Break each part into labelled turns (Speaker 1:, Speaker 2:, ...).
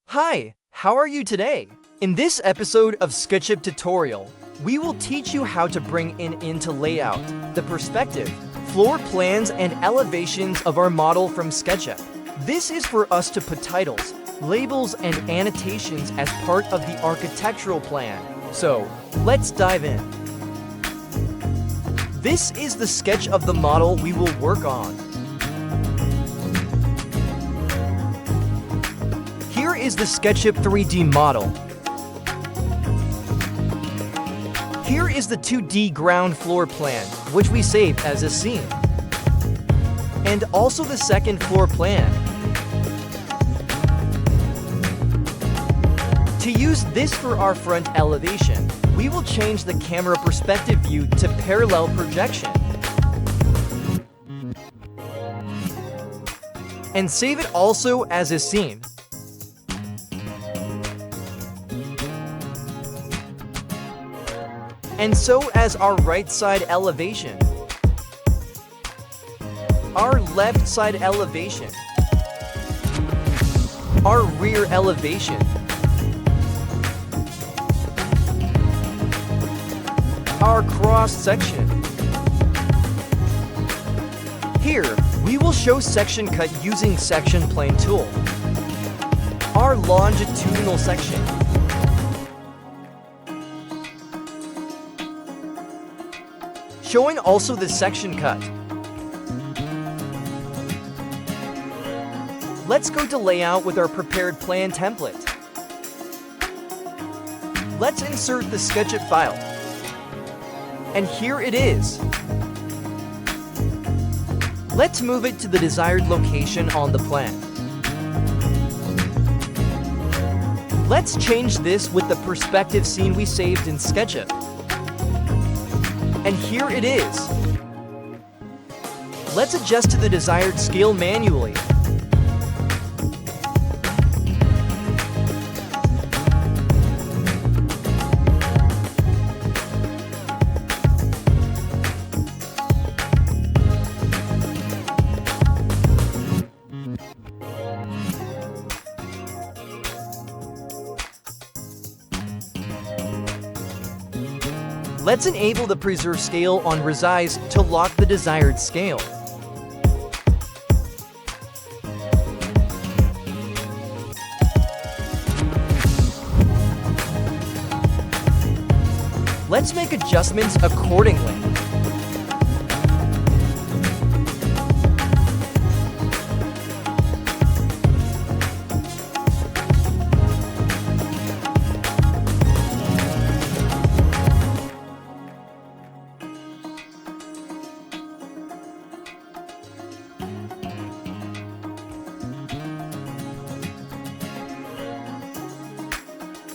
Speaker 1: Hi, how are you today? In this episode of SketchUp tutorial, we will teach you how to bring into layout the perspective, floor plans, and elevations of our model from SketchUp. This is for us to put titles, labels, and annotations as part of the architectural plan. So, let's dive in. This is the sketch of the model we will work on. Here is the SketchUp 3D model. Here is the 2D ground floor plan, which we saved as a scene. And also the second floor plan. To use this for our front elevation, we will change the camera perspective view to parallel projection. And save it also as a scene. And so as our right side elevation, our left side elevation, our rear elevation, our cross section. Here, we will show section cut using section plane tool. Our longitudinal section. Showing also the section cut. Let's go to layout with our prepared plan template. Let's insert the SketchUp file. And here it is. Let's move it to the desired location on the plan. Let's change this with the perspective scene we saved in SketchUp. And here it is. Let's adjust to the desired scale manually. Let's enable the Preserve Scale on Resize to lock the desired scale. Let's make adjustments accordingly.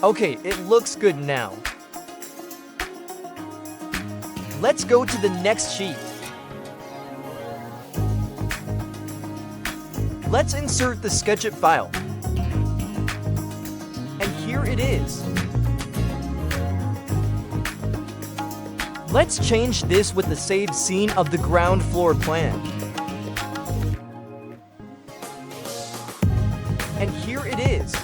Speaker 1: Okay, it looks good now. Let's go to the next sheet. Let's insert the SketchUp file. And here it is. Let's change this with the saved scene of the ground floor plan. And here it is.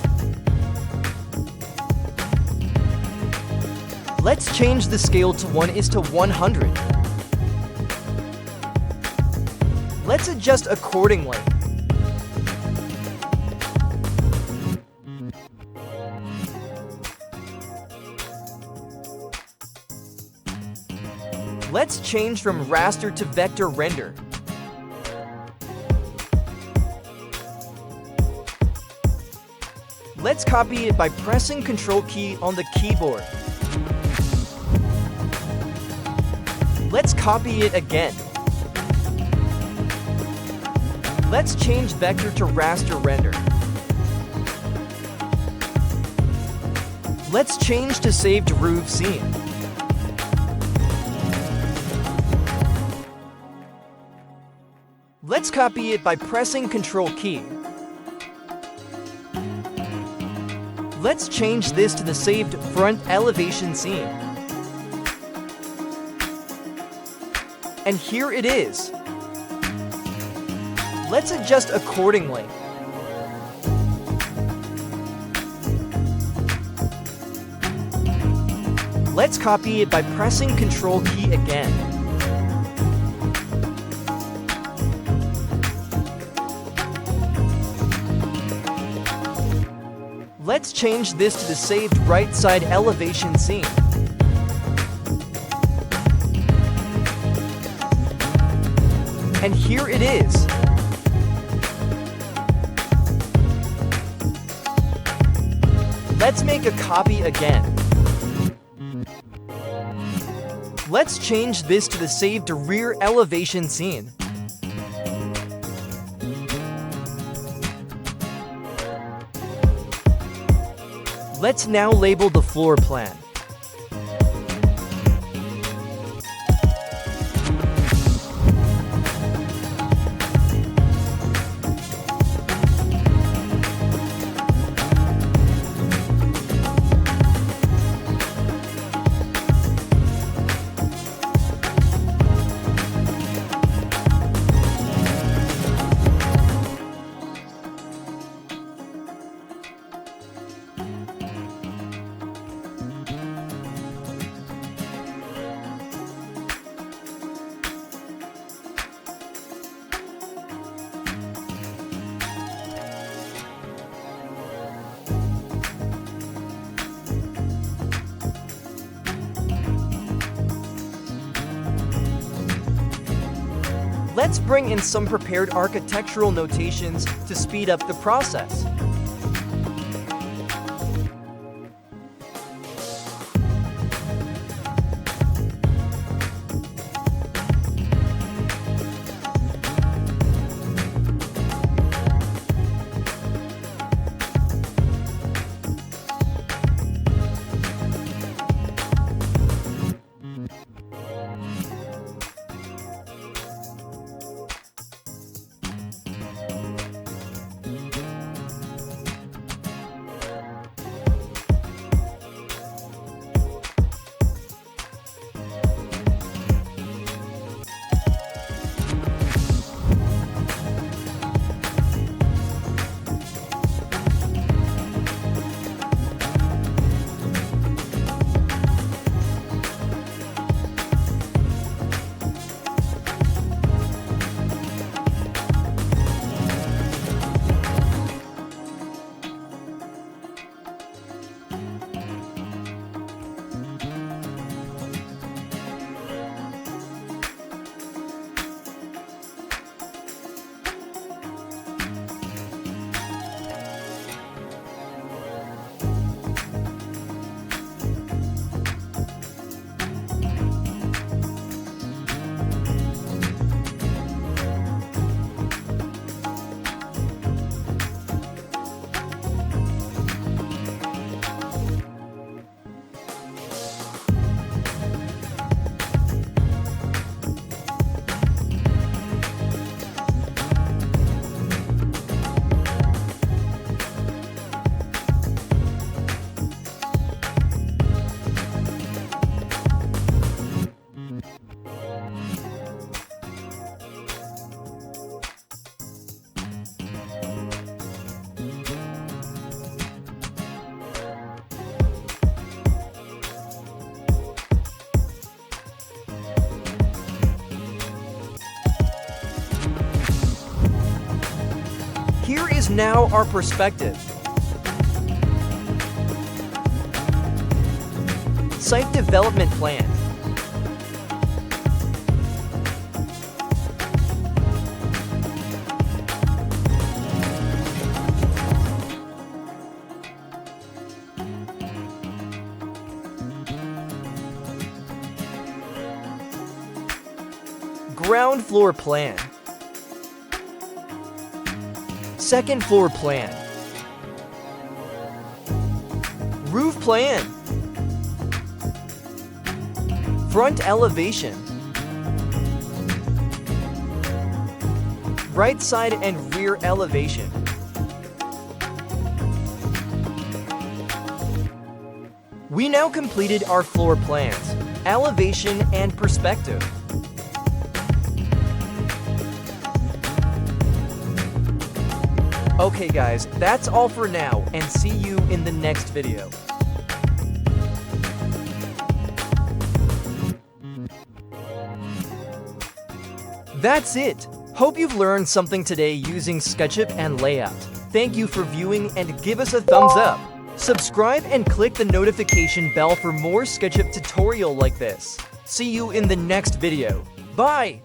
Speaker 1: Let's change the scale to 1:100. Let's adjust accordingly. Let's change from raster to vector render. Let's copy it by pressing Ctrl key on the keyboard. Let's copy it again. Let's change vector to raster render. Let's change to saved roof scene. Let's copy it by pressing Ctrl key. Let's change this to the saved front elevation scene. And here it is. Let's adjust accordingly. Let's copy it by pressing Ctrl key again. Let's change this to the saved right side elevation scene. And here it is. Let's make a copy again. Let's change this to the saved rear elevation scene. Let's now label the floor plan. Let's bring in some prepared architectural notations to speed up the process. Here is now our perspective. Site development plan. Ground floor plan. Second floor plan. Roof plan. Front elevation. Right side and rear elevation. We now completed our floor plans, elevation, and perspective. Okay guys, that's all for now, and see you in the next video. That's it. Hope you've learned something today using SketchUp and Layout. Thank you for viewing and give us a thumbs up. Subscribe and click the notification bell for more SketchUp tutorial like this. See you in the next video. Bye!